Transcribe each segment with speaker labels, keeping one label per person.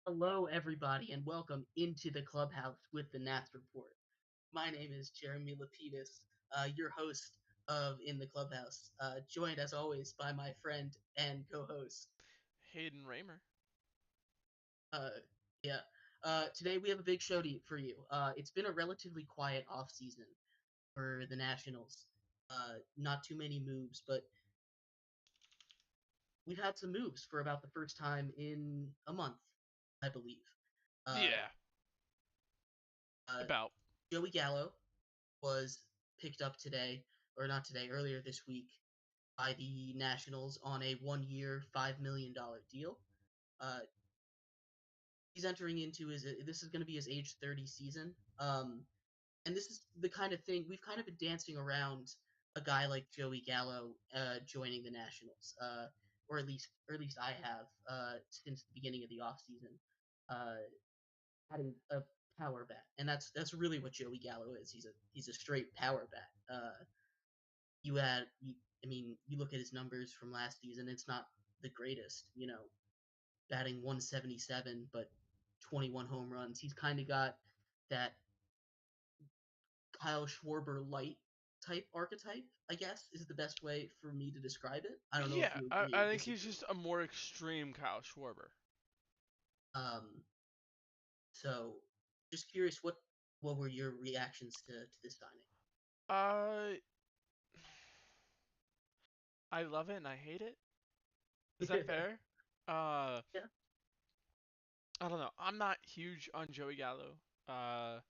Speaker 1: Hello, everybody, and welcome into the Clubhouse with the Nats Report. My name is Jeremy Lapidus, your host of In the Clubhouse, joined as always by my friend and co-host.
Speaker 2: Hayden Raymer.
Speaker 1: Uh, yeah. Today we have a big show for you. It's been a relatively quiet off season for the Nationals. Not too many moves, but we've had some moves for about the first time in a month, I believe. Uh,
Speaker 2: Yeah,
Speaker 1: uh,
Speaker 2: about.
Speaker 1: Joey Gallo was picked up today, or not today, earlier this week, by the Nationals on a 1 year, $5 million deal. Uh, he's entering into this is going to be his age 30 season. And this is the kind of thing we've kind of been dancing around a guy like Joey Gallo joining the Nationals, or at least I have since the beginning of the offseason, uh, having a power bat, and that's really what Joey Gallo is. He's a straight power bat. You add, I mean, you look at his numbers from last season, it's not the greatest, batting 177, but 21 home runs. He's kind of got that Kyle Schwarber light type archetype, I guess, is the best way for me to describe it. I don't know if
Speaker 2: Yeah,
Speaker 1: you
Speaker 2: I,
Speaker 1: agree or
Speaker 2: I think he's
Speaker 1: disagree.
Speaker 2: just a more extreme Kyle Schwarber.
Speaker 1: Um, so just curious, what were your reactions to this signing?
Speaker 2: Uh, I love it and I hate it. Is that fair? Uh,
Speaker 1: Yeah,
Speaker 2: I don't know. I'm not huge on Joey Gallo. Uh,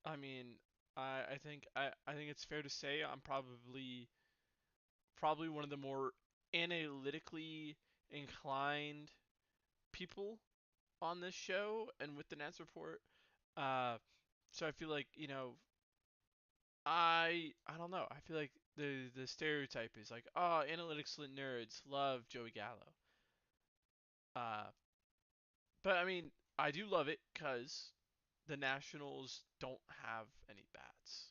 Speaker 2: I mean, I think it's fair to say I'm probably one of the more analytically inclined people on this show and with the Nats report. Uh, so I feel like I don't know. I feel like the stereotype is like, oh, analytics nerds love Joey Gallo. Uh, but I mean, I do love it because the Nationals don't have any bats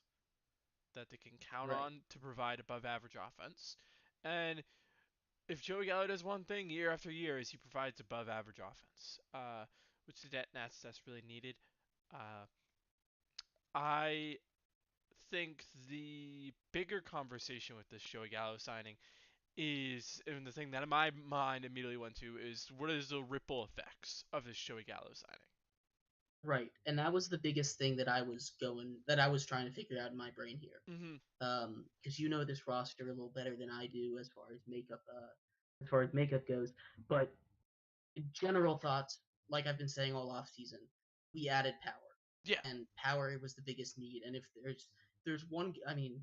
Speaker 2: that they can count
Speaker 1: right,
Speaker 2: on to provide above average offense. And if Joey Gallo does one thing year after year is he provides above average offense, which the Nats that's really needed. Uh, I think the bigger conversation with this Joey Gallo signing is, and the thing that in my mind immediately went to is what is the ripple effects of this Joey Gallo signing?
Speaker 1: right. And that was the biggest thing that I was trying to figure out in my brain here.
Speaker 2: Hmm.
Speaker 1: Because you know this roster a little better than I do as far as makeup goes. But general thoughts, like I've been saying all off season, we added power,
Speaker 2: Yeah,
Speaker 1: and power was the biggest need. And if there's one, I mean,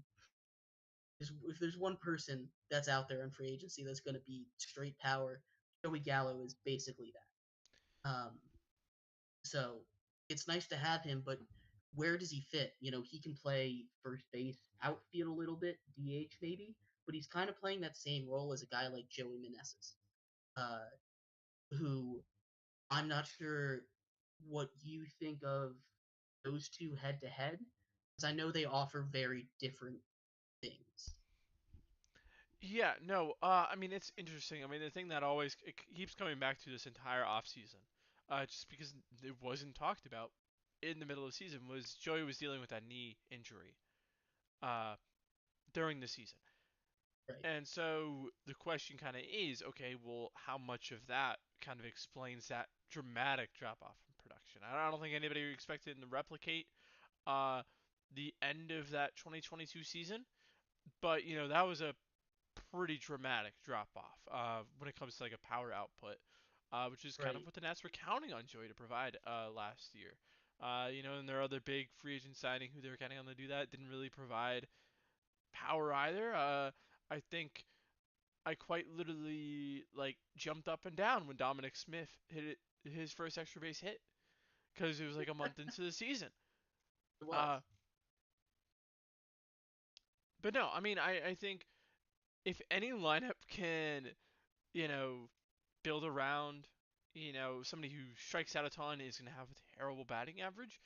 Speaker 1: if there's one person that's out there in free agency that's going to be straight power, Joey Gallo is basically that. So it's nice to have him, but where does he fit? He can play first base, outfield a little bit, DH maybe, but he's kind of playing that same role as a guy like Joey Meneses, uh, who I'm not sure what you think of those two head to head, because I know they offer very different things.
Speaker 2: yeah, no. I mean it's interesting. I mean the thing that always it keeps coming back to this entire offseason, just because it wasn't talked about in the middle of the season was Joey was dealing with that knee injury, uh, during the season.
Speaker 1: Right,
Speaker 2: And so the question kind of is, okay, well, how much of that kind of explains that dramatic drop off in production? I don't think anybody expected him to replicate uh, the end of that 2022 season, but that was a pretty dramatic drop off when it comes to like a power output, which is kind of
Speaker 1: right,
Speaker 2: what the Nats were counting on Joey to provide last year. And their other big free agent signing who they were counting on to do that didn't really provide power either. I think I quite literally like jumped up and down when Dominic Smith hit his first extra base hit because it was like a month into the season.
Speaker 1: it was.
Speaker 2: Uh, but no, I mean I think if any lineup can you know build around somebody who strikes out a ton is going to have a terrible batting average,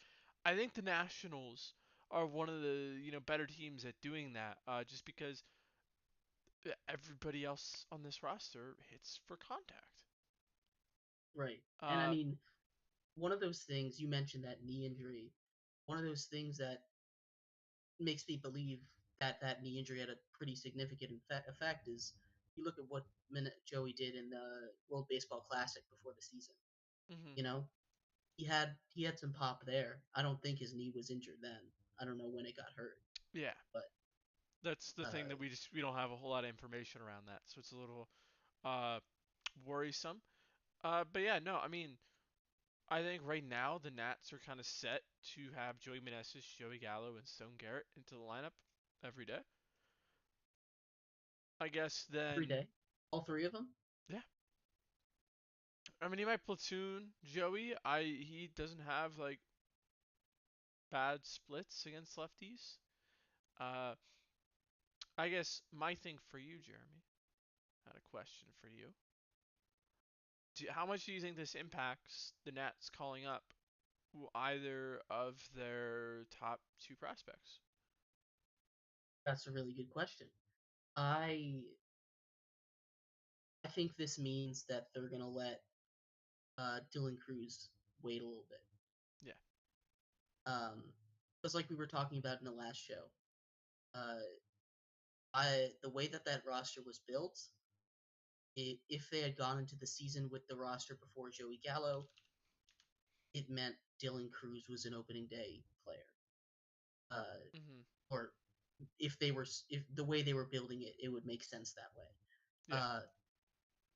Speaker 2: I think the Nationals are one of the better teams at doing that. Just because everybody else on this roster hits for contact.
Speaker 1: Right. And I
Speaker 2: Uh,
Speaker 1: mean, one of those things you mentioned, that knee injury. One of those things that makes me believe that that knee injury had a pretty significant effect is you look at what Joey did in the World Baseball Classic before the season.
Speaker 2: mhm.
Speaker 1: You know, he had some pop there. I don't think his knee was injured then. I don't know when it got hurt,
Speaker 2: Yeah,
Speaker 1: but
Speaker 2: that's the thing
Speaker 1: uh,
Speaker 2: that we don't have a whole lot of information around that, so it's a little uh worrisome. But yeah, no, I mean, I think right now the Nats are kind of set to have Joey Meneses, Joey Gallo, and Stone Garrett into the lineup every day. I guess
Speaker 1: every
Speaker 2: then,
Speaker 1: day, all three of them.
Speaker 2: yeah. I mean, he might platoon Joey. He doesn't have like bad splits against lefties. Uh, I guess my thing for you, Jeremy, I had a question for you. How much do you think this impacts the Nats calling up either of their top two prospects?
Speaker 1: That's a really good question. I I think this means that they're gonna let Dylan Cruz wait a little bit.
Speaker 2: Yeah.
Speaker 1: Because like we were talking about in the last show, uh, I the way that that roster was built, if they had gone into the season with the roster before Joey Gallo, it meant Dylan Cruz was an opening day player. Uh,
Speaker 2: Mhm.
Speaker 1: or if the way they were building it, it would make sense that way.
Speaker 2: Yeah.
Speaker 1: Uh,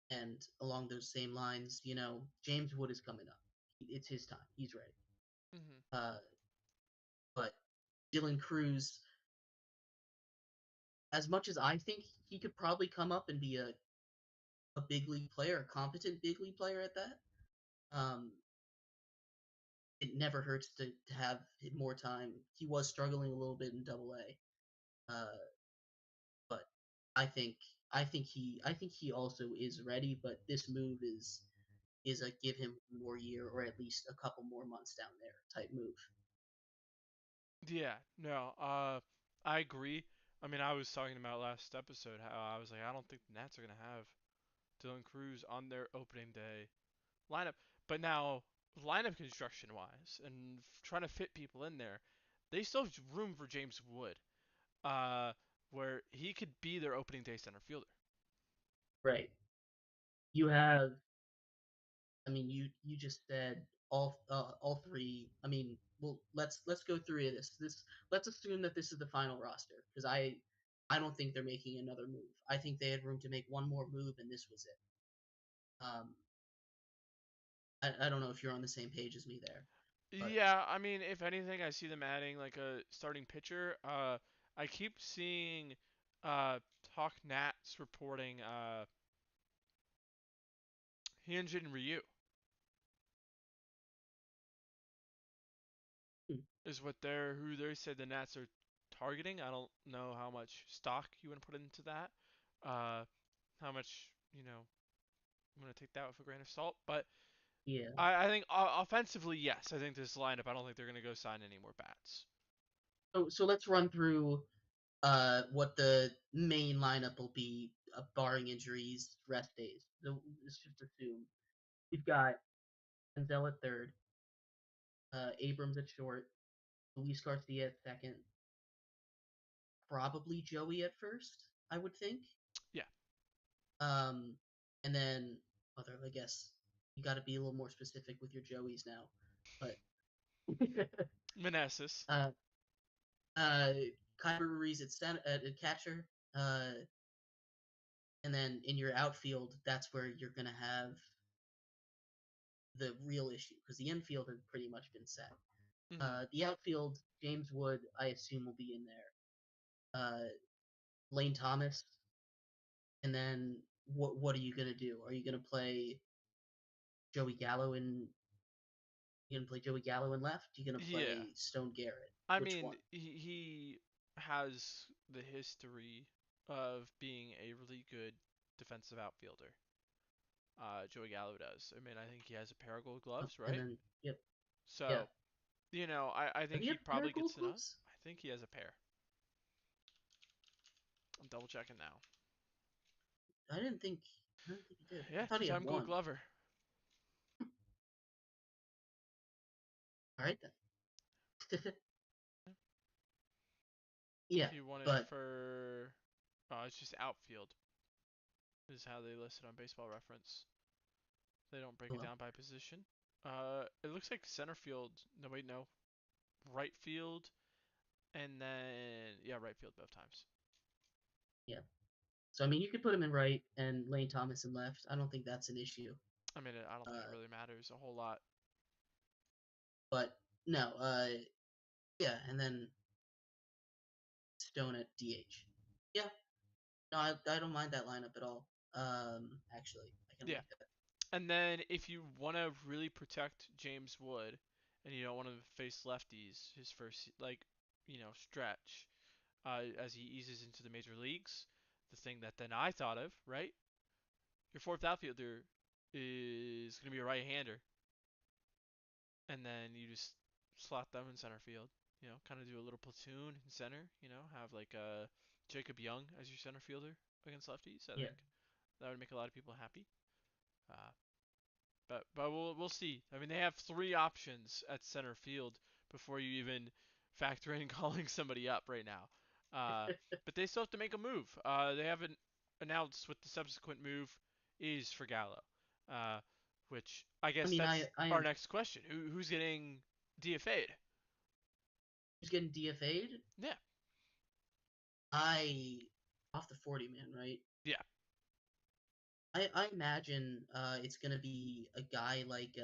Speaker 1: and along those same lines, James Wood is coming up. It's his time. He's ready.
Speaker 2: Mhm.
Speaker 1: Uh, but Dylan Cruz, as much as I think he could probably come up and be a big league player, a competent big league player at that, um, it never hurts to have more time. He was struggling a little bit in Double A, uh, but I think I think he also is ready. But this move is a give him one more year or at least a couple more months down there type move.
Speaker 2: Yeah. No. I agree. I mean, I was talking about last episode how I was like, I don't think the Nats are gonna have Dylan Cruz on their opening day lineup. But now, lineup construction wise, and trying to fit people in there, they still have room for James Wood, uh, where he could be their opening day center fielder.
Speaker 1: Right. You have I mean, you just said all three. I mean, well, let's go through this. Let's assume that this is the final roster because I don't think they're making another move. I think they had room to make one more move, and this was it. Um, I don't know if you're on the same page as me there, but
Speaker 2: Yeah, I mean, if anything, I see them adding like a starting pitcher. I keep seeing Talk Nats reporting Hyunjin Ryu
Speaker 1: hmm,
Speaker 2: is what they're who they said the Nats are targeting. I don't know how much stock you want to put into that. Uh, how much I'm gonna take that with a grain of salt. But
Speaker 1: yeah.
Speaker 2: I think offensively, yes, I think this lineup. I don't think they're gonna go sign any more bats.
Speaker 1: So let's run through what the main lineup will be, barring injuries, rest days. So let's just assume we've got Denzel at third, Abrams at short, Luis Garcia at second, probably Joey at first, I would think.
Speaker 2: Yeah,
Speaker 1: Um, and then other, I guess you got to be a little more specific with your Joeys now. But
Speaker 2: Manassas.
Speaker 1: uh, uh, Kyber Ruiz at catcher, and then in your outfield, that's where you're gonna have the real issue because the infield has pretty much been set.
Speaker 2: Hmm.
Speaker 1: The outfield, James Wood, I assume will be in there. Lane Thomas, and then what are you gonna do? Are you gonna play Joey Gallo in You gonna play Joey Gallo in left? You gonna
Speaker 2: Yeah.
Speaker 1: play Stone Garrett?
Speaker 2: I
Speaker 1: Which
Speaker 2: mean,
Speaker 1: one?
Speaker 2: he has the history of being a really good defensive outfielder. Joey Gallo does. I mean, I think he has a pair of gold gloves,
Speaker 1: And
Speaker 2: right?
Speaker 1: then yep, yeah.
Speaker 2: So, I
Speaker 1: Does
Speaker 2: think
Speaker 1: he
Speaker 2: he
Speaker 1: have a pair
Speaker 2: probably
Speaker 1: of gold
Speaker 2: gets it up.
Speaker 1: gloves?
Speaker 2: I think he has a pair. I'm double checking now.
Speaker 1: I didn't think. I didn't think he did. I
Speaker 2: Yeah,
Speaker 1: thought he had
Speaker 2: two-time gold
Speaker 1: one.
Speaker 2: glover.
Speaker 1: right then.
Speaker 2: If
Speaker 1: Yeah,
Speaker 2: you want it
Speaker 1: but
Speaker 2: for, it's just outfield is how they list it on Baseball Reference. They don't break it
Speaker 1: well,
Speaker 2: down by position. It looks like center field. No, wait, no. Right field, and then yeah, right field both times.
Speaker 1: yeah. So I mean, you could put him in right and Lane Thomas in left. I don't think that's an issue.
Speaker 2: I mean, I don't think it
Speaker 1: Uh,
Speaker 2: really matters a whole lot.
Speaker 1: but no, yeah, and then Stone at DH. Yeah, no, I don't mind that lineup at all. Actually, I can
Speaker 2: Yeah,
Speaker 1: like that.
Speaker 2: and then if you want to really protect James Wood, and you don't want to face lefties his first stretch, as he eases into the major leagues, the thing that then I thought of, right? Your fourth outfielder is going to be a right-hander, and then you just slot them in center field. Kind of do a little platoon in center. Have like Jacob Young as your center fielder against lefties. I
Speaker 1: Yeah,
Speaker 2: think that would make a lot of people happy. Uh, but we'll see. I mean, they have three options at center field before you even factor in calling somebody up right now. Uh, but they still have to make a move. They haven't announced what the subsequent move is for Gallo. Uh, which I
Speaker 1: I
Speaker 2: guess
Speaker 1: mean,
Speaker 2: that's
Speaker 1: I
Speaker 2: our
Speaker 1: am.
Speaker 2: next question. Who's getting DFA'd?
Speaker 1: Who's getting DFA'd?
Speaker 2: Yeah,
Speaker 1: I off the 40 man, right?
Speaker 2: yeah.
Speaker 1: I imagine it's gonna be a guy like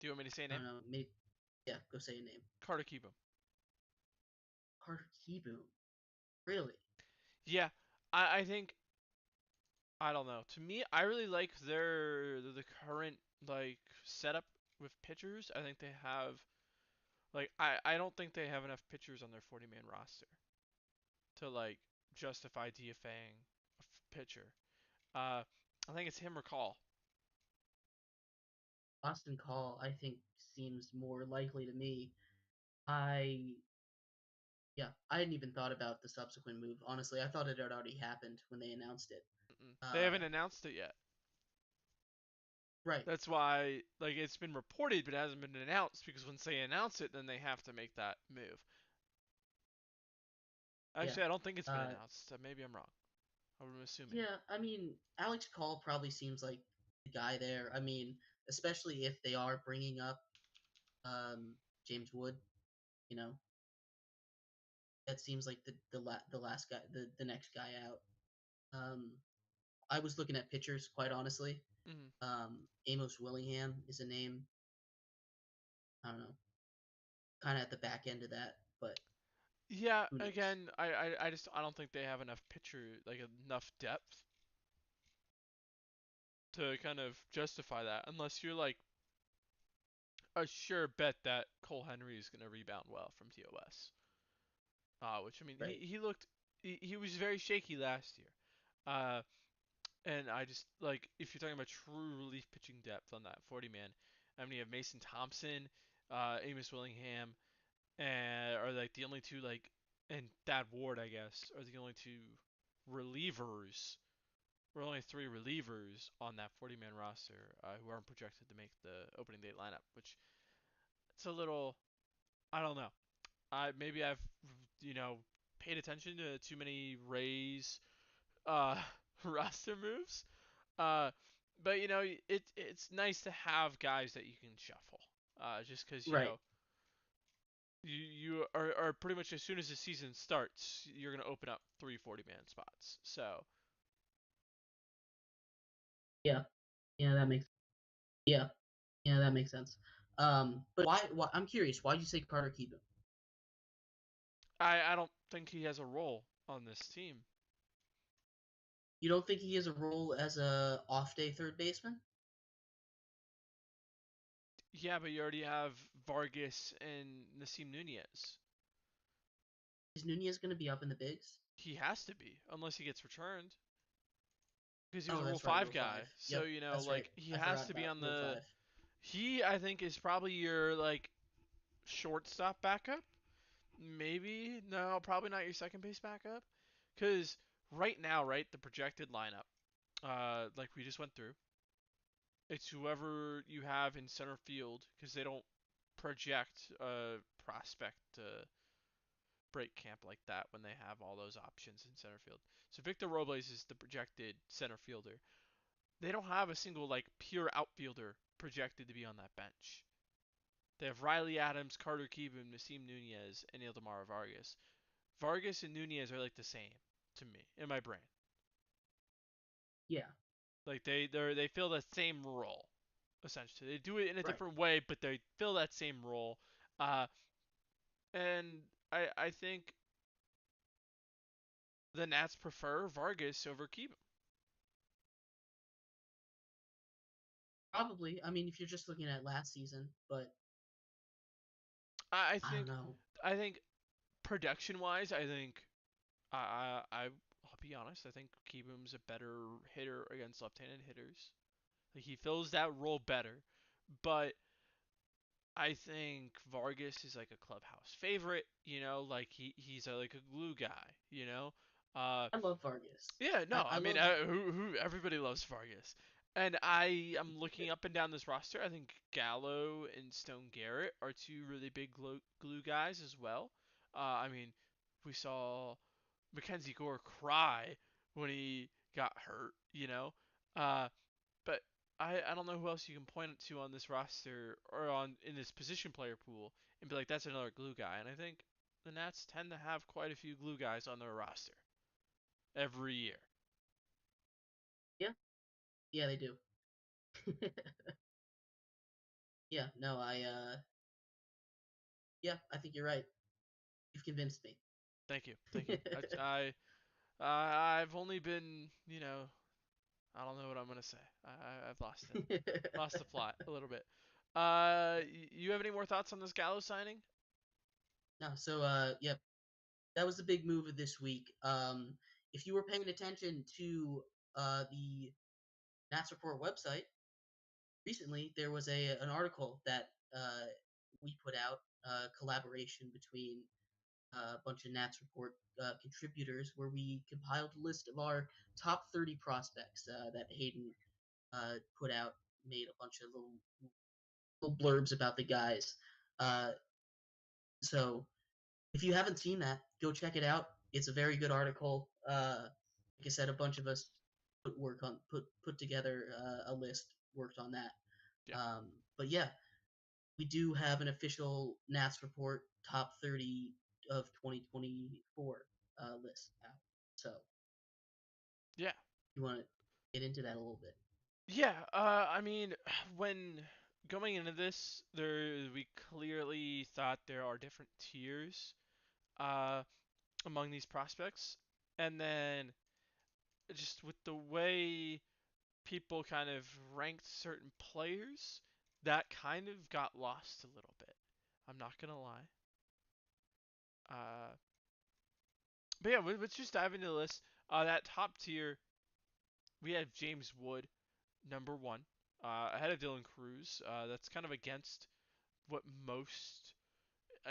Speaker 2: Do you want me to say a
Speaker 1: I
Speaker 2: name?
Speaker 1: don't know, maybe yeah, go say a name.
Speaker 2: Carter Kieboom.
Speaker 1: Carter Kieboom. Really?
Speaker 2: Yeah, I think I don't know. To me, I really like the current like setup with pitchers. I think they have I don't think they have enough pitchers on their 40-man roster to justify DFAing a pitcher. I think it's him or Call.
Speaker 1: Austin Call, I think, seems more likely to me. I yeah, I hadn't even thought about the subsequent move. Honestly, I thought it had already happened when they announced it.
Speaker 2: Mm-mm. They haven't
Speaker 1: Uh,
Speaker 2: announced it yet.
Speaker 1: right.
Speaker 2: That's why it's been reported but it hasn't been announced because once they announce it then they have to make that move.
Speaker 1: Yeah.
Speaker 2: Actually, I don't think it's been
Speaker 1: Uh,
Speaker 2: announced. Maybe I'm wrong. I'm assuming.
Speaker 1: yeah. I mean, Alex Call probably seems like the guy there. I mean, especially if they are bringing up James Wood. You know, that seems like the last guy, the next guy out. Um, I was looking at pitchers, quite honestly.
Speaker 2: Hmm.
Speaker 1: Amos Willingham is a name. I don't know, kind of at the back end of that, but
Speaker 2: Yeah,
Speaker 1: who knows?
Speaker 2: again, I just I don't think they have enough pitcher enough depth to kind of justify that unless you're a sure bet that Cole Henry is going to rebound well from TOS. Which I mean
Speaker 1: Right.
Speaker 2: he looked he was very shaky last year. Uh, and I just if you're talking about true relief pitching depth on that 40 man, I mean you have Mason Thompson, Amos Willingham, and are the only two and Thad Ward I guess are the only two relievers. We're only three relievers on that 40-man roster who aren't projected to make the opening day lineup, which it's a little I don't know. Maybe I've paid attention to too many Rays uh, roster moves. Uh, but it's nice to have guys that you can shuffle. Just because
Speaker 1: Right.
Speaker 2: you are pretty much as soon as the season starts, you're gonna open up three 40-man spots. So
Speaker 1: Yeah. Yeah, that makes yeah. Yeah, that makes sense. But why I'm curious, why'd you say Carter Kieboom?
Speaker 2: I don't think he has a role on this team.
Speaker 1: You don't think he has a role as a off day third baseman?
Speaker 2: Yeah, but you already have Vargas and Nasim Nunez.
Speaker 1: Is Nunez going to be up in the bigs?
Speaker 2: He has to be, unless he gets returned, because he was
Speaker 1: Oh,
Speaker 2: a Rule
Speaker 1: that's right,
Speaker 2: 5
Speaker 1: Rule
Speaker 2: guy.
Speaker 1: 5.
Speaker 2: So,
Speaker 1: Yep, that's right.
Speaker 2: he
Speaker 1: I
Speaker 2: has
Speaker 1: forgot
Speaker 2: to be
Speaker 1: about
Speaker 2: on
Speaker 1: Rule
Speaker 2: the.
Speaker 1: 5.
Speaker 2: He, I think, is probably your, shortstop backup. Maybe. No, probably not your second base backup. Because right now, right, the projected lineup, like we just went through, It's whoever you have in center field because they don't project a prospect to break camp like that when they have all those options in center field. So Victor Robles is the projected center fielder. They don't have a single like pure outfielder projected to be on that bench. They have Riley Adams, Carter Kieboom, Nassim Nunez, and Ildemar Vargas. Vargas and Nunez are like the same to me in my brain.
Speaker 1: Yeah,
Speaker 2: Like they fill the same role essentially. They do it in a
Speaker 1: right.
Speaker 2: different way, but they fill that same role. Uh, and I think the Nats prefer Vargas over Kieboom.
Speaker 1: Probably. I mean, if you're just looking at last season, but
Speaker 2: I
Speaker 1: I don't
Speaker 2: think
Speaker 1: know.
Speaker 2: I think production wise, I think I'll be honest. I think Kieboom's a better hitter against left-handed hitters. Like he fills that role better, but I think Vargas is like a clubhouse favorite. Like he's like a glue guy. Uh,
Speaker 1: I love Vargas.
Speaker 2: Yeah, no,
Speaker 1: I
Speaker 2: I mean,
Speaker 1: love.
Speaker 2: who everybody loves Vargas, and I am looking up and down this roster. I think Gallo and Stone Garrett are two really big glue guys as well. I mean, we saw Mackenzie Gore cry when he got hurt, uh, but I don't know who else you can point to on this roster or on in this position player pool and be like that's another glue guy. And I think the Nats tend to have quite a few glue guys on their roster every year.
Speaker 1: Yeah, yeah, they do. Yeah, no, yeah, I think you're right. You've convinced me.
Speaker 2: Thank you, thank you. I've only been, I don't know what I'm gonna say. I've lost it, lost the plot a little bit. You have any more thoughts on this Gallo signing?
Speaker 1: No, so yeah, that was the big move of this week. If you were paying attention to the Nats Report website recently, there was an article that we put out, collaboration between a bunch of Nats Report contributors, where we compiled a list of our top 30 prospects that Haden put out, made a bunch of little blurbs about the guys. Uh, so if you haven't seen that, go check it out. It's a very good article. Like I said, a bunch of us put together a list, worked on that.
Speaker 2: Yeah,
Speaker 1: But yeah, we do have an official Nats report top 30 of 2024 list out. So
Speaker 2: yeah,
Speaker 1: you want to get into that a little bit?
Speaker 2: yeah. I mean, when going into this, we clearly thought there are different tiers uh, among these prospects, and then just with the way people kind of ranked certain players, that kind of got lost a little bit. I'm not gonna lie. Uh, but yeah, let's just dive into the list. That top tier, we have James Wood, number one, ahead of Dylan Cruz. That's kind of against what most,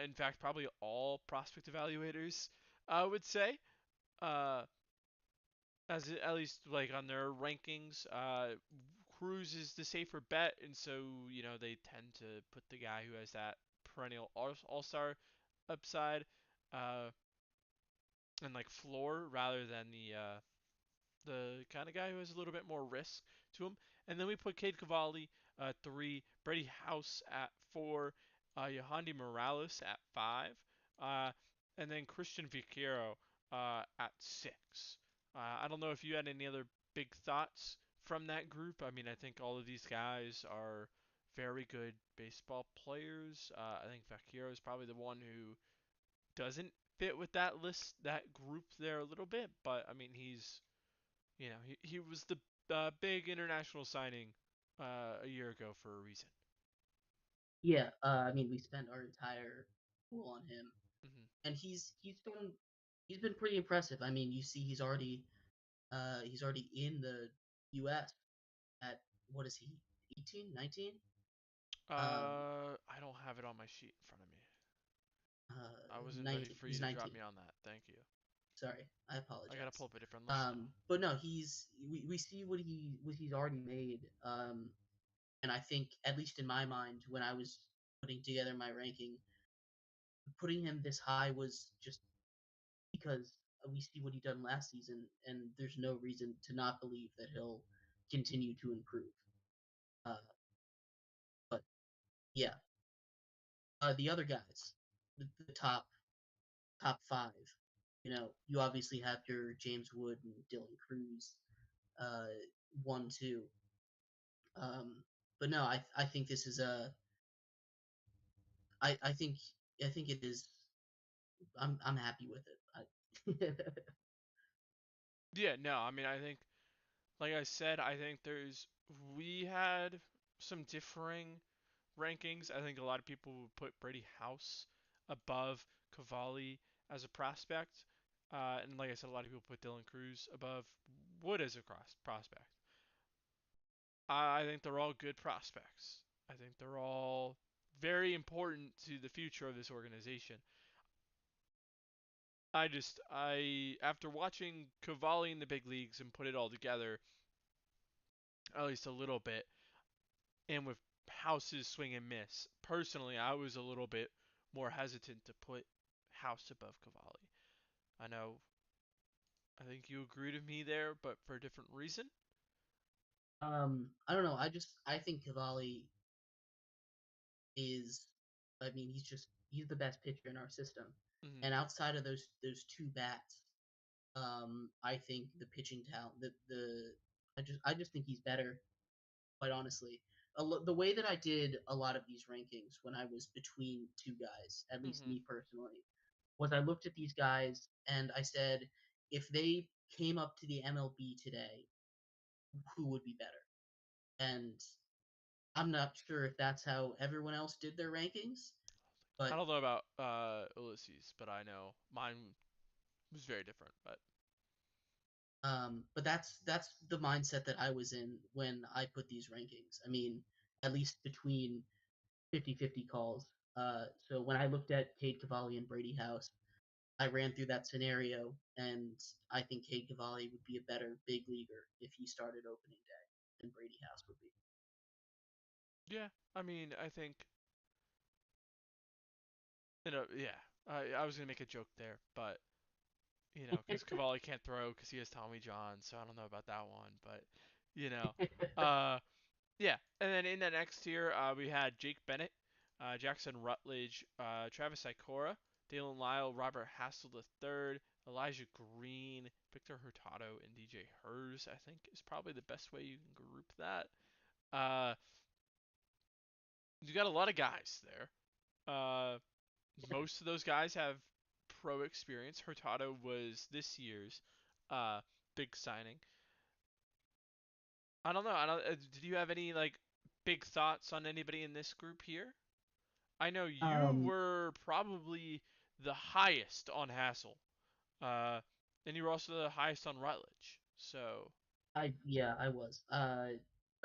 Speaker 2: in fact, probably all prospect evaluators would say. Uh, as at least like on their rankings, Cruz is the safer bet, and so they tend to put the guy who has that perennial all-star upside uh, and like floor rather than the kind of guy who has a little bit more risk to him. And then we put Cade Cavalli at 3, Brady House at 4, Yohandy Morales at 5, uh, and then Christian Viqueiro at 6. I don't know if you had any other big thoughts from that group. I mean, I think all of these guys are very good baseball players. I think Vaquero is probably the one who doesn't fit with that list, that group there a little bit, but I mean, he was the big international signing a year ago for a reason.
Speaker 1: Yeah, I mean we spent our entire pool on him,
Speaker 2: Hmm.
Speaker 1: and he's been pretty impressive. I mean, you see, he's already in the U.S. at what is he, 18, 19?
Speaker 2: I don't have it on my sheet in front of me. I wasn't ready
Speaker 1: 19.
Speaker 2: for you
Speaker 1: He's
Speaker 2: to drop me
Speaker 1: 19.
Speaker 2: on that. Thank you.
Speaker 1: Sorry, I
Speaker 2: I gotta pull
Speaker 1: apologize.
Speaker 2: up a different list now.
Speaker 1: But no, we see what he's already made. And I think, at least in my mind, when I was putting together my ranking, putting him this high was just because we see what he done last season, and there's no reason to not believe that he'll continue to improve. Uh, but yeah, the other guys, the top five. You obviously have your James Wood and Dylan Cruz, uh, 1, 2. Um, but no, I think this is a I think it is. I'm happy with it.
Speaker 2: Yeah, no, I mean, I think, like I said, I think we had some differing rankings. I think a lot of people would put Brady House above Cavalli as a prospect. And like I said, a lot of people put Dylan Cruz above Wood as a prospect. I think they're all good prospects. I think they're all very important to the future of this organization. After watching Cavalli in the big leagues and put it all together, at least a little bit, and with House's swing and miss, personally, I was a little bit more hesitant to put House above Cavalli. I know, I think you agreed with me there, but for a different reason.
Speaker 1: I don't know. I think Cavalli is. I mean, he's the best pitcher in our system,
Speaker 2: Mm-hmm.
Speaker 1: and outside of those two bats, I think the pitching talent, I just think he's better. Quite honestly, the way that I did a lot of these rankings when I was between two guys, at least
Speaker 2: Mm-hmm.
Speaker 1: me personally, was I looked at these guys and I said, if they came up to the MLB today, who would be better? And I'm not sure if that's how everyone else did their rankings,
Speaker 2: I
Speaker 1: but
Speaker 2: don't know about Ulysses, but I know mine was very different.
Speaker 1: that's the mindset that I was in when I put these rankings. I mean, at least between 50-50 calls. So when I looked at Cade Cavalli and Brady House, I ran through that scenario, and I think Cade Cavalli would be a better big leaguer if he started opening day than Brady House would be.
Speaker 2: Yeah, I mean, I think, yeah, I was gonna make a joke there, but because Cavalli can't throw because he has Tommy John, so I don't know about that one, but you know, uh, yeah. And then in the next tier, we had Jake Bennett, Jackson Rutledge, Travis Sikora, Dalen Lyle, Robert Hassel III, Elijah Green, Victor Hurtado, and DJ Hers. I think is probably the best way you can group that. Uh, you got a lot of guys there. Most of those guys have pro experience. Hurtado was this year's uh, big signing. I don't know. I don't. Did you have any like big thoughts on anybody in this group here? I know you
Speaker 1: um,
Speaker 2: were probably the highest on Hassel, uh, and you were also the highest on Rutledge. So.
Speaker 1: I was.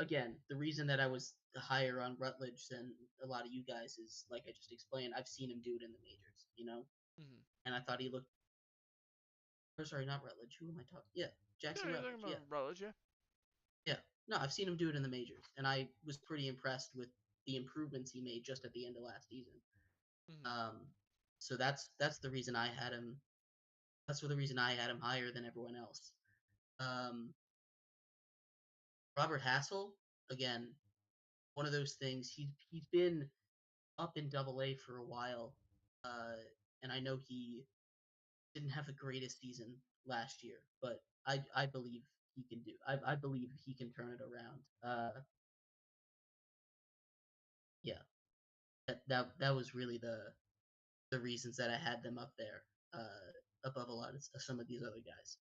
Speaker 1: Again, the reason that I was higher on Rutledge than a lot of you guys is like I just explained. I've seen him do it in the majors,
Speaker 2: Mhm.
Speaker 1: and I thought he looked. Or sorry, not Rutledge. Who am I talking? Yeah,
Speaker 2: Yeah,
Speaker 1: Jackson
Speaker 2: you're talking
Speaker 1: Rutledge. Yeah,
Speaker 2: about Rutledge, yeah.
Speaker 1: yeah. No, I've seen him do it in the majors, and I was pretty impressed with the improvements he made just at the end of last season.
Speaker 2: Mhm.
Speaker 1: Um, so that's the reason I had him. That's the reason I had him higher than everyone else. Um, Robert Hassel, again, one of those things. He's been up in Double A for a while, and I know he didn't have the greatest season last year, but I believe he can do. I believe he can turn it around. Yeah, that was really the reasons that I had them up there, above a lot of some of these other guys.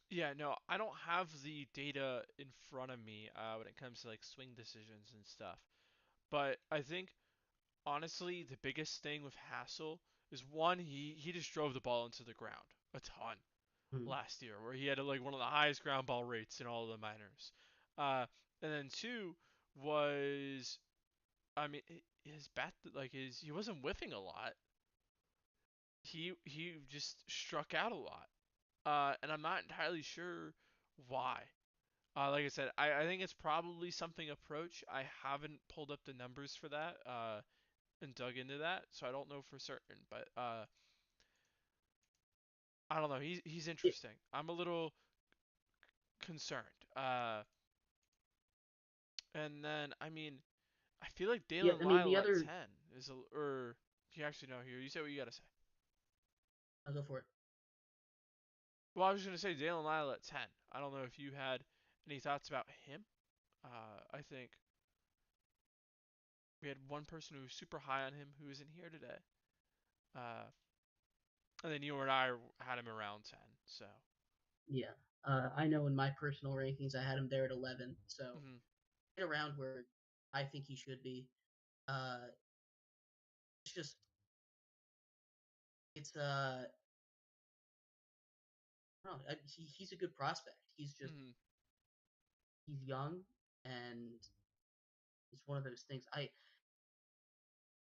Speaker 2: Yeah, no, I don't have the data in front of me when it comes to like swing decisions and stuff. But I think honestly, the biggest thing with Hassel is one, he just drove the ball into the ground a ton
Speaker 1: Hmm.
Speaker 2: last year, where he had like one of the highest ground ball rates in all of the minors. Uh, and then two was, I mean, his bat like his he wasn't whiffing a lot. He just struck out a lot. And I'm not entirely sure why. Like I said, I think it's probably something approach. I haven't pulled up the numbers for that and dug into that, so I don't know for certain. But I don't know. He's
Speaker 1: Yeah,
Speaker 2: interesting. I'm a little concerned. And then I mean, I feel like
Speaker 1: yeah.
Speaker 2: Dalen
Speaker 1: I mean, the
Speaker 2: Lyle at
Speaker 1: other.
Speaker 2: 10 is a or you actually know here. You say what you gotta say.
Speaker 1: I'll go for it.
Speaker 2: Well, I was gonna say Dalen Lyle at 10. I don't know if you had any thoughts about him. I think we had one person who was super high on him who isn't here today. Uh, and then you and I had him around 10. So,
Speaker 1: Yeah. I know in my personal rankings, I had him there at 11. So
Speaker 2: mm-hmm.
Speaker 1: right around where I think he should be. Uh, it's just it's I don't know, he's a good prospect.
Speaker 2: Mm-hmm.
Speaker 1: He's young and it's one of those things.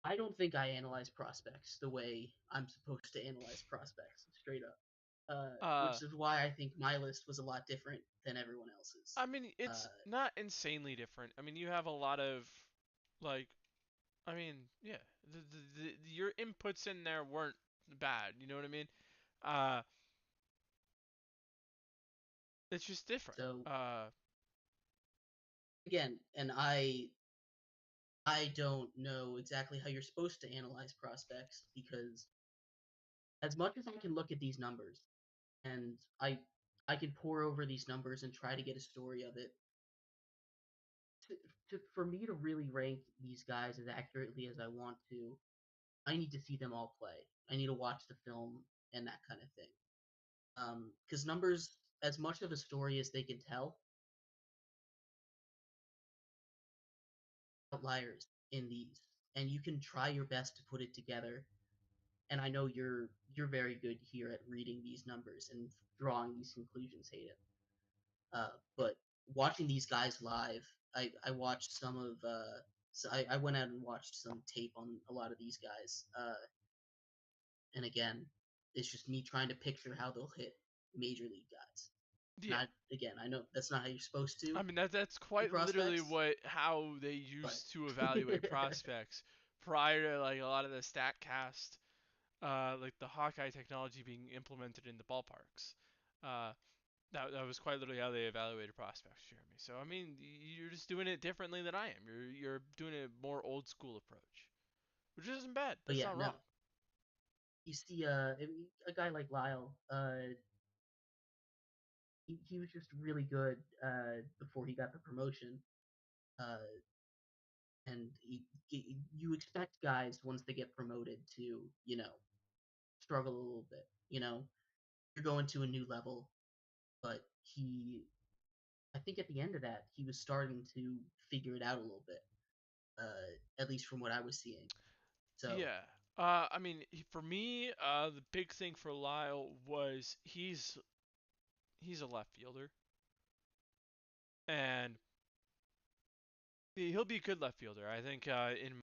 Speaker 1: I don't think I analyze prospects the way I'm supposed to analyze prospects, straight up.
Speaker 2: Uh,
Speaker 1: Which is why I think my list was a lot different than everyone else's.
Speaker 2: I mean, it's not insanely different. I mean, you have a lot of like, I mean, yeah, your inputs in there weren't bad. You know what I mean? Uh, it's just different.
Speaker 1: So again, and I don't know exactly how you're supposed to analyze prospects because as much as I can look at these numbers and I can pour over these numbers and try to get a story of it. For me to really rank these guys as accurately as I want to, I need to see them all play. I need to watch the film and that kind of thing. Because numbers, as much of a story as they can tell, outliers in these, and you can try your best to put it together. And I know you're very good here at reading these numbers and drawing these conclusions, Hayden. But watching these guys live, I watched some of so I went out and watched some tape on a lot of these guys. And again, it's just me trying to picture how they'll hit major league guys.
Speaker 2: yeah.
Speaker 1: Not again, I know that's not how you're supposed to
Speaker 2: I mean that's
Speaker 1: do
Speaker 2: quite literally
Speaker 1: prospects,
Speaker 2: what how they
Speaker 1: but
Speaker 2: used to evaluate prospects prior to like a lot of the Statcast, like the Hawkeye technology being implemented in the ballparks. Uh, that was quite literally how they evaluated prospects, Jeremy. So I mean, you're just doing it differently than I am. You're doing a more old school approach, which isn't bad.
Speaker 1: but
Speaker 2: That's
Speaker 1: yeah,
Speaker 2: not
Speaker 1: no.
Speaker 2: wrong.
Speaker 1: You see, a guy like Lyle, he was just really good before he got the promotion. Uh, and you expect guys once they get promoted to struggle a little bit. You're going to a new level, but I think at the end of that, he was starting to figure it out a little bit, at least from what I was seeing. So,
Speaker 2: Yeah. I mean, for me, the big thing for Lyle was he's a left fielder, and he'll be a good left fielder. I think in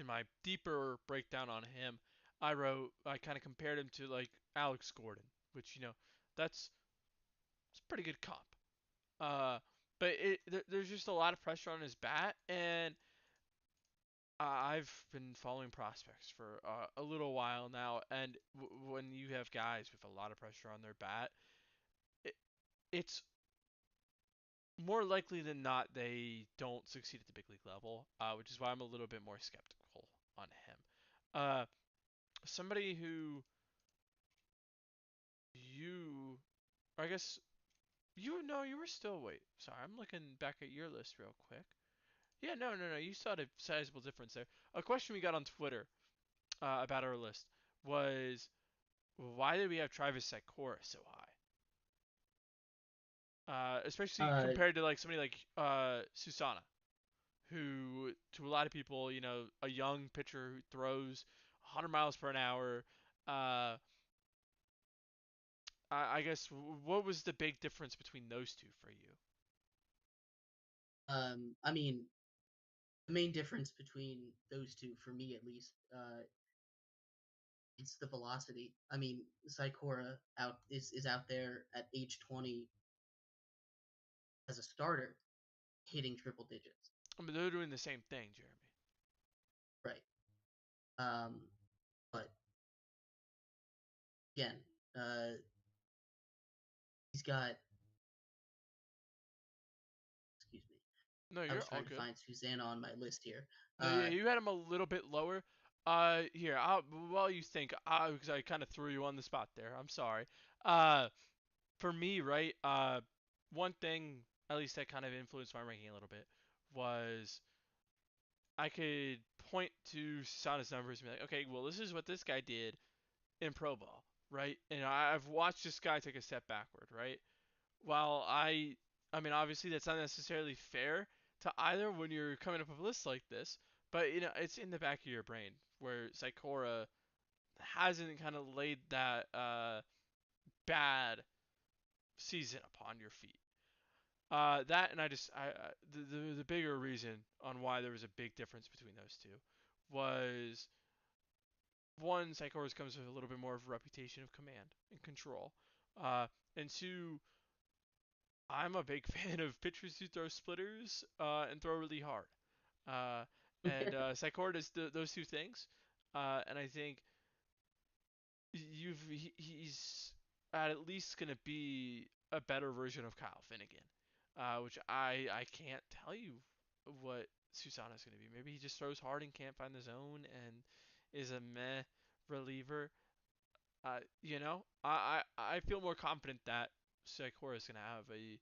Speaker 2: my deeper breakdown on him, I kind of compared him to like Alex Gordon, which that's it's a pretty good comp. Uh, but there's just a lot of pressure on his bat, and I've been following prospects for a little while now, and when you have guys with a lot of pressure on their bat, it, it's more likely than not they don't succeed at the big league level, which is why I'm a little bit more skeptical on him. Uh, somebody who you, I guess you know, you were still wait. Sorry, I'm looking back at your list real quick. Yeah, no. You saw a sizable difference there. A question we got on Twitter about our list was why did we have Travis Sikora so high? Especially
Speaker 1: uh,
Speaker 2: compared to like somebody like Susana, who to a lot of people, a young pitcher who throws 100 miles per hour. Uh, I guess what was the big difference between those two for you?
Speaker 1: I mean, the main difference between those two, for me at least, it's the velocity. I mean, Sikora is out there at age 20 as a starter hitting triple digits.
Speaker 2: I mean, they're doing the same thing, Jeremy.
Speaker 1: Right. But again, he's got. Excuse me.
Speaker 2: No,
Speaker 1: I
Speaker 2: you're
Speaker 1: was
Speaker 2: all
Speaker 1: trying to
Speaker 2: good.
Speaker 1: find Susanna on my list here.
Speaker 2: No, yeah, you had him a little bit lower. Here, while you think, because I kind of threw you on the spot there. I'm sorry. Uh, for me, right, one thing at least that kind of influenced my ranking a little bit was I could point to Sana's numbers and be like, okay, well, this is what this guy did in pro ball, right? And I've watched this guy take a step backward, right? While I mean, obviously that's not necessarily fair to either when you're coming up with a list like this, but it's in the back of your brain where Sikora hasn't kind of laid that bad season upon your feet. That and the bigger reason on why there was a big difference between those two was one, Psychorus comes with a little bit more of a reputation of command and control, and two, I'm a big fan of pitchers who throw splitters and throw really hard, uh, and Psychor does those two things, and I think he's at least gonna be a better version of Kyle Finnegan, which I can't tell you what Susana's gonna be. Maybe he just throws hard and can't find the zone and is a meh reliever. I feel more confident that Sakura is gonna have a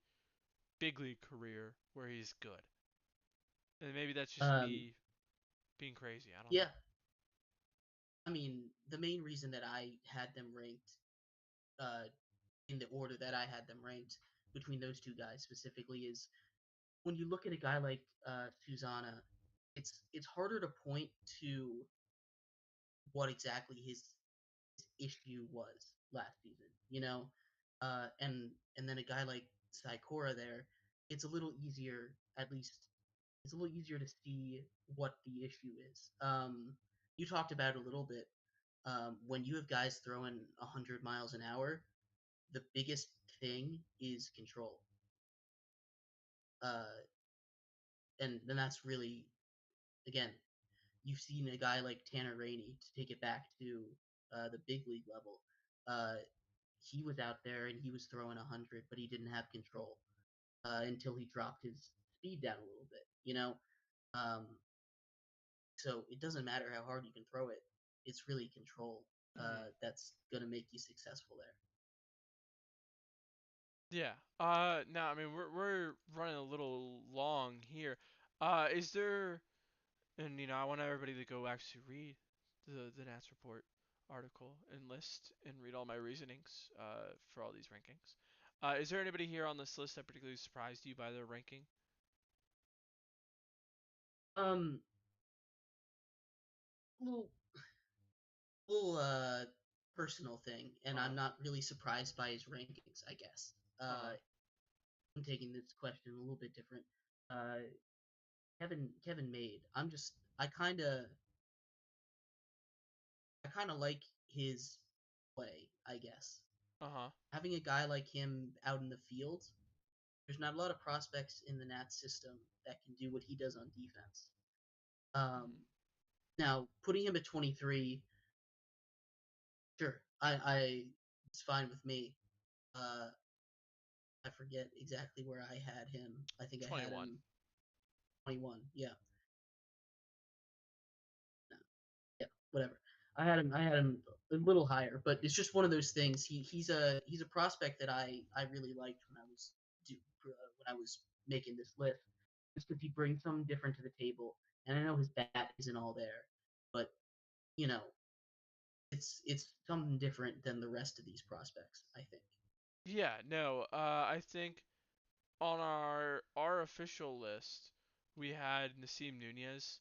Speaker 2: big league career where he's good, and maybe that's just
Speaker 1: um,
Speaker 2: me being crazy. I don't
Speaker 1: yeah,
Speaker 2: know.
Speaker 1: I mean, the main reason that I had them ranked uh, in the order that I had them ranked between those two guys specifically is when you look at a guy like Susanna, it's harder to point to what exactly his issue was last season, and then a guy like Saikora there, it's a little easier, at least it's a little easier to see what the issue is. You talked about it a little bit. When you have guys throwing 100 miles an hour, the biggest thing is control. Uh, and then that's really, again, you've seen a guy like Tanner Rainey to take it back to the big league level. Uh, he was out there and he was throwing 100, but he didn't have control until he dropped his speed down a little bit. Um, so it doesn't matter how hard you can throw it; it's really control
Speaker 2: Hmm.
Speaker 1: that's gonna make you successful there.
Speaker 2: Yeah. Now I mean we're running a little long here. Is there And I want everybody to go actually read the Nats report article and list and read all my reasonings for all these rankings. Is there anybody here on this list that particularly surprised you by their ranking?
Speaker 1: Um, little little personal thing, and I'm
Speaker 2: Uh
Speaker 1: not really surprised by his rankings. I guess.
Speaker 2: huh.
Speaker 1: I'm taking this question a little bit different. Uh, Kevin Made. I kind of like his play. I guess
Speaker 2: Uh huh.
Speaker 1: having a guy like him out in the field, there's not a lot of prospects in the Nats system that can do what he does on defense.
Speaker 2: Hmm.
Speaker 1: Um, Now putting him at 23, sure, I it's fine with me. Uh, I forget exactly where I had him. I think I had
Speaker 2: 21.
Speaker 1: him 21. Yeah, no, yeah, whatever. I had him a little higher, but it's just one of those things. He's a prospect that I really liked when I was making this list, just because he brings something different to the table. And I know his bat isn't all there, but you know it's something different than the rest of these prospects. I think.
Speaker 2: Yeah. No. I think on our official list we had Nasim Nunez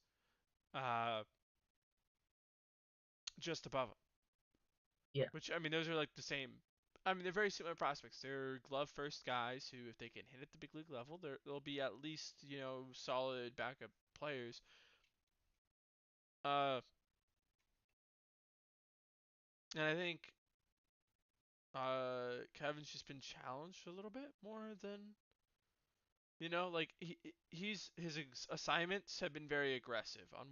Speaker 2: uh just above him.
Speaker 1: Yeah.
Speaker 2: Which I mean, those are like the same. I mean, they're very similar prospects. They're glove first guys who, if they can hit at the big league level, they'll be at least solid backup players. Uh, and I think Kevin's just been challenged a little bit more than You know, like his assignments have been very aggressive on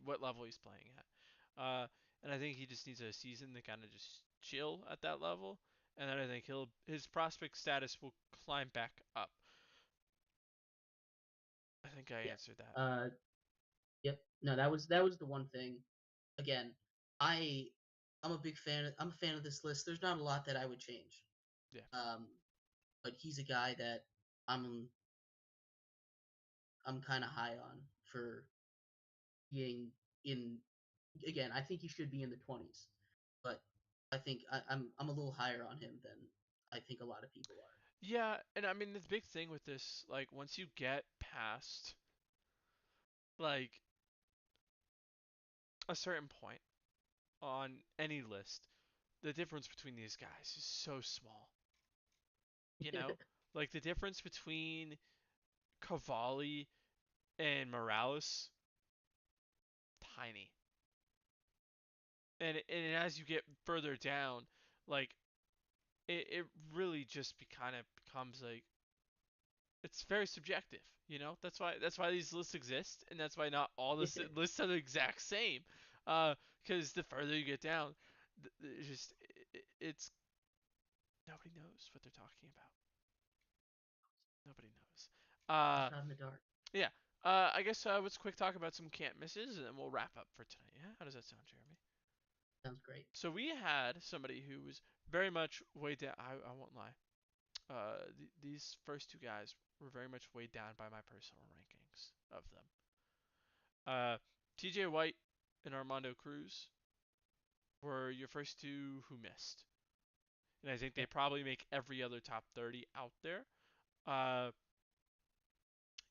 Speaker 2: what level he's playing at. And I think he just needs a season to kind of just chill at that level, and then I think his prospect status will climb back up. I think I
Speaker 1: Yeah.
Speaker 2: answered that.
Speaker 1: Uh, yep. No, that was the one thing. Again, I I'm a big fan. I'm a fan of this list. There's not a lot that I would change.
Speaker 2: Yeah.
Speaker 1: Um, but he's a guy that I'm I'm kind of high on for being in. Again, I think he should be in the 20s, but I think I'm a little higher on him than I think a lot of people are.
Speaker 2: Yeah, and I mean the big thing with this, like once you get past like a certain point on any list, the difference between these guys is so small. You know, like the difference between Cavalli and Morales, tiny. And as you get further down, like it really just kind of becomes like it's very subjective. You know, that's why these lists exist, and that's why not all the lists are the exact same. Because the further you get down, it's just it's nobody knows what they're talking about. Nobody knows. Uh,
Speaker 1: Shot in the dark.
Speaker 2: yeah. I guess let's quick talk about some can't misses, and then we'll wrap up for tonight. Yeah, how does that sound, Jeremy?
Speaker 1: Sounds great.
Speaker 2: So we had somebody who was very much weighed down. I won't lie. These first two guys were very much weighed down by my personal rankings of them. Uh, T.J. White and Armando Cruz were your first two who missed, and I think they
Speaker 1: Yeah.
Speaker 2: probably make every other top 30 out there. Uh,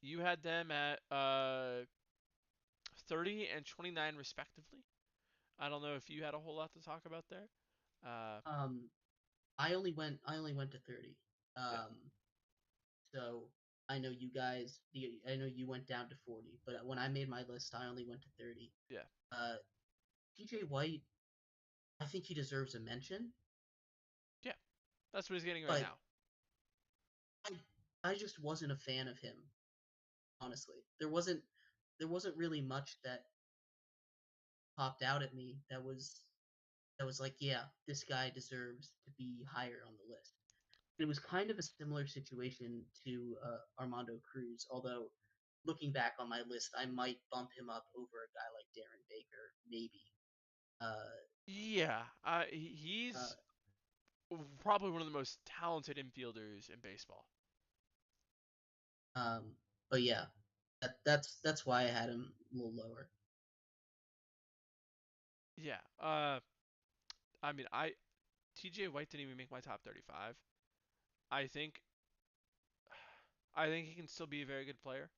Speaker 2: you had them at 30 and 29 respectively. I don't know if you had a whole lot to talk about there. Uh,
Speaker 1: Um, I only went to 30.
Speaker 2: yeah,
Speaker 1: Um, so I know you went down to 40, but when I made my list, I only went to 30.
Speaker 2: yeah,
Speaker 1: Uh, TJ White, I think he deserves a mention,
Speaker 2: yeah. That's what he's getting right
Speaker 1: but
Speaker 2: now.
Speaker 1: I I just wasn't a fan of him, honestly. There wasn't really much that popped out at me that was like, yeah, this guy deserves to be higher on the list. It was kind of a similar situation to Armando Cruz, although looking back on my list, I might bump him up over a guy like Darren Baker, maybe. Uh,
Speaker 2: Yeah,
Speaker 1: uh,
Speaker 2: he's probably one of the most talented infielders in baseball.
Speaker 1: um, but yeah, that's why I had him a little lower.
Speaker 2: Yeah. I mean, T.J. White didn't even make my top 35. I think I think he can still be a very good player.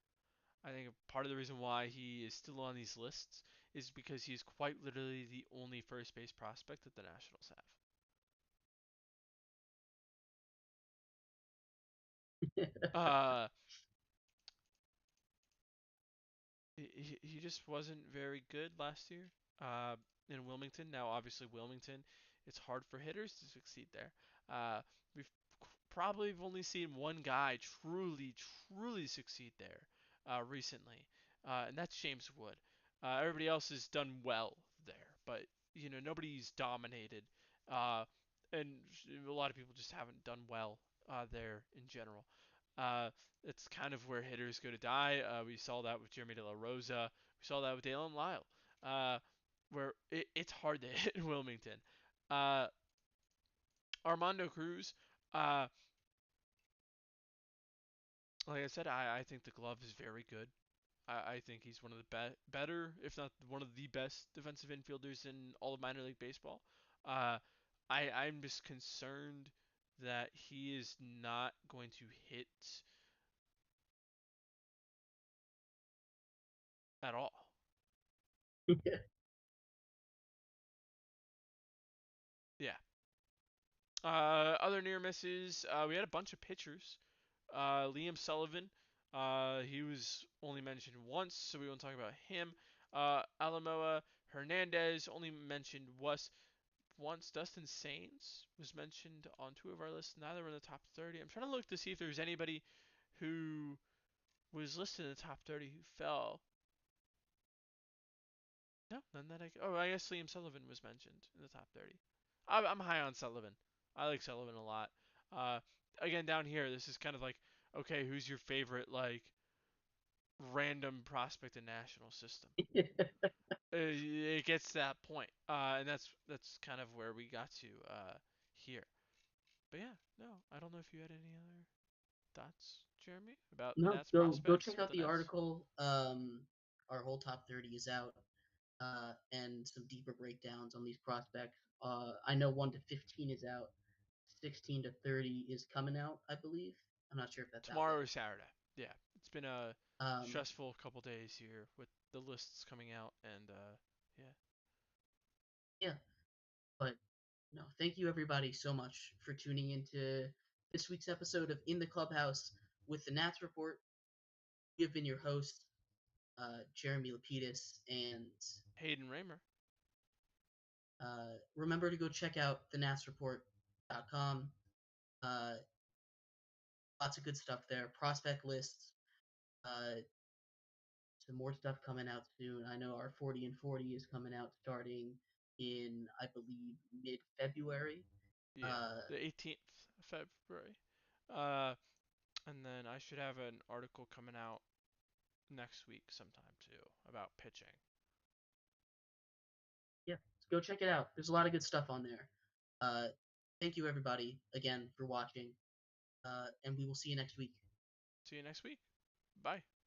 Speaker 2: I think part of the reason why he is still on these lists is because he is quite literally the only first base prospect that the Nationals have. Uh, he just wasn't very good last year. Uh, in Wilmington. Now, obviously, Wilmington, it's hard for hitters to succeed there. We've probably only seen one guy truly succeed there recently, and that's James Wood. Everybody else has done well there, but nobody's dominated, uh, and a lot of people just haven't done well there in general. Uh, it's kind of where hitters go to die. We saw that with Jeremy De La Rosa. We saw that with Dalen Lyle, where it's hard to hit in Wilmington. Uh, Armando Cruz, uh, like I said, I think the glove is very good. I think he's one of the better, if not one of the best defensive infielders in all of minor league baseball. Uh, I'm just concerned that he is not going to hit at all. Yeah. Other near misses, we had a bunch of pitchers. Liam Sullivan, he was only mentioned once, so we won't talk about him. Alamoa Hernandez only mentioned once. Dustin Sains was mentioned on two of our lists. Neither were in the top 30. I'm trying to look to see if there's anybody who was listed in the top 30 who fell. No, none that I. Oh, I guess Liam Sullivan was mentioned in the top 30. I'm high on Sullivan. I like Sullivan a lot. Uh, Again, down here, this is kind of like, okay, who's your favorite like random prospect in national system? It gets to that point, and that's kind of where we got to here. But yeah, no, I don't know if you had any other thoughts, Jeremy, about the
Speaker 1: No,
Speaker 2: Nats
Speaker 1: go
Speaker 2: prospects
Speaker 1: check
Speaker 2: with
Speaker 1: out
Speaker 2: the
Speaker 1: the
Speaker 2: Nats.
Speaker 1: article. Our whole top 30 is out, and some deeper breakdowns on these prospects. I know 1 to 15 is out. 16 to 30 is coming out, I believe. I'm not sure if that's out
Speaker 2: Tomorrow
Speaker 1: yet.
Speaker 2: is Saturday. Yeah, it's been a
Speaker 1: Um,
Speaker 2: stressful couple days here with the lists coming out, and yeah,
Speaker 1: yeah, but no, thank you everybody so much for tuning into this week's episode of In the Clubhouse with the Nats Report. We have been your hosts, Jeremy Lapidus, and
Speaker 2: Hayden Raymer.
Speaker 1: remember to go check out thenatsreport.com. Uh, Lots of good stuff there. Prospect lists, uh, some more stuff coming out soon. I know our 40 and 40 is coming out starting in, I believe, mid February.
Speaker 2: Yeah,
Speaker 1: Uh,
Speaker 2: the 18th of February. Uh, and then I should have an article coming out next week sometime too about pitching.
Speaker 1: yeah, go check it out. There's a lot of good stuff on there. Uh, Thank you, everybody, again for watching, and we will see you next week.
Speaker 2: See you next week. Bye.